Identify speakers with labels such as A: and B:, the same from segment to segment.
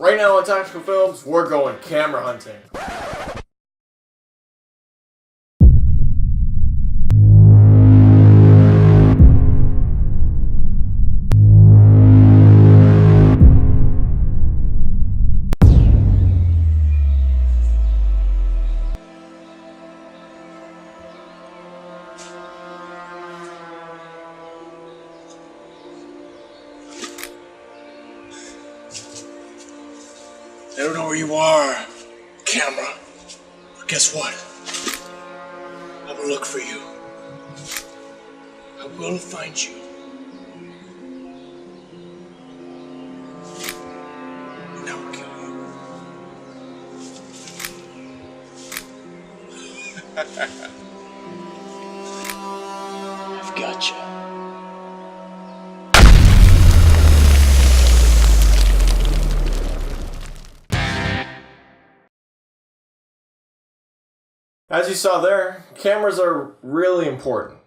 A: Right now on Tactical Films, we're going camera hunting.
B: I don't know where you are, camera, but guess what? I will look for you. I will find you. And I will kill you. I've got you.
A: As you saw there, cameras are really important.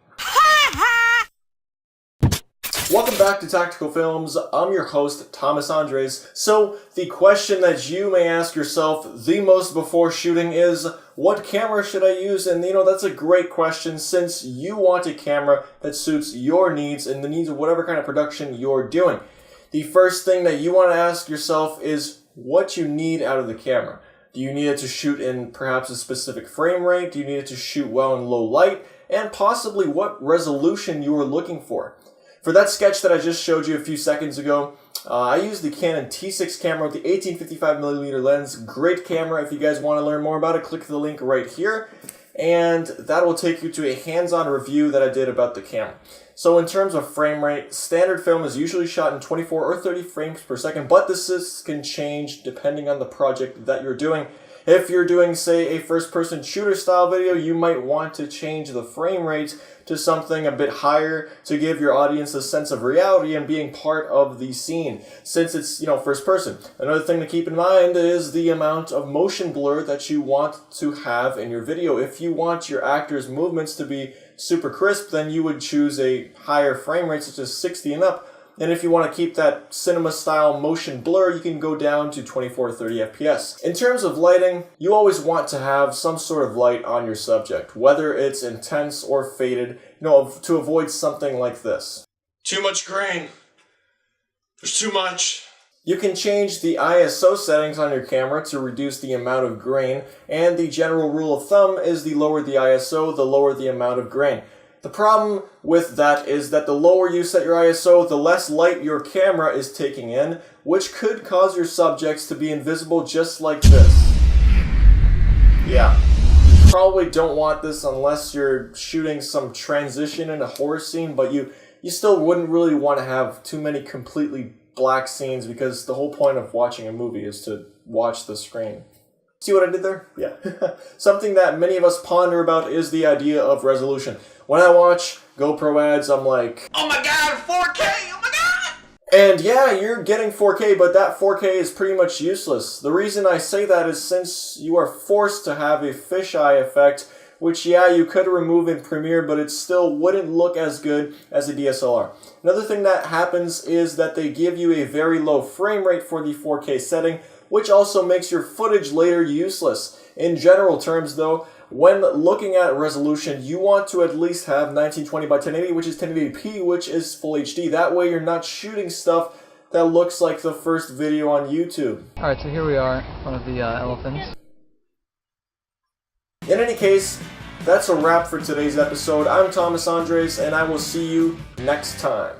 A: Welcome back to Tactical Films. I'm your host, Thomas Andres. So, the question that you may ask yourself the most before shooting is, what camera should I use? And that's a great question since you want a camera that suits your needs and the needs of whatever kind of production you're doing. The first thing that you want to ask yourself is what you need out of the camera. Do you need it to shoot in perhaps a specific frame rate? Do you need it to shoot well in low light? And possibly what resolution you are looking for. For that sketch that I just showed you a few seconds ago, I used the Canon T6 camera with the 18-55mm lens. Great camera. If you guys want to learn more about it, click the link right here. And that will take you to a hands-on review that I did about the camera. So in terms of frame rate, standard film is usually shot in 24 or 30 frames per second, but this can change depending on the project that you're doing. If you're doing, say, a first-person shooter style video, you might want to change the frame rate to something a bit higher to give your audience a sense of reality and being part of the scene, since it's, first person. Another thing to keep in mind is the amount of motion blur that you want to have in your video. If you want your actors' movements to be super crisp, then you would choose a higher frame rate, such as 60 and up. And if you want to keep that cinema-style motion blur, you can go down to 24 to 30 FPS. In terms of lighting, you always want to have some sort of light on your subject, whether it's intense or faded, to avoid something like this.
B: Too much grain. There's too much.
A: You can change the ISO settings on your camera to reduce the amount of grain, and the general rule of thumb is the lower the ISO, the lower the amount of grain. The problem with that is that the lower you set your ISO, the less light your camera is taking in, which could cause your subjects to be invisible just like this. Yeah, you probably don't want this unless you're shooting some transition in a horror scene, but you still wouldn't really want to have too many completely black scenes because the whole point of watching a movie is to watch the screen. See what I did there? Yeah. Something that many of us ponder about is the idea of resolution. When I watch GoPro ads, I'm like, oh my god, 4K, oh my god! And yeah, you're getting 4K, but that 4K is pretty much useless. The reason I say that is since you are forced to have a fisheye effect, which you could remove in Premiere, but it still wouldn't look as good as a DSLR. Another thing that happens is that they give you a very low frame rate for the 4K setting, which also makes your footage later useless. In general terms though, when looking at resolution, you want to at least have 1920 by 1080, which is 1080p, which is full HD. That way you're not shooting stuff that looks like the first video on YouTube.
C: Alright, so here we are, one of the elephants.
A: In any case, that's a wrap for today's episode. I'm Thomas Andres, and I will see you next time.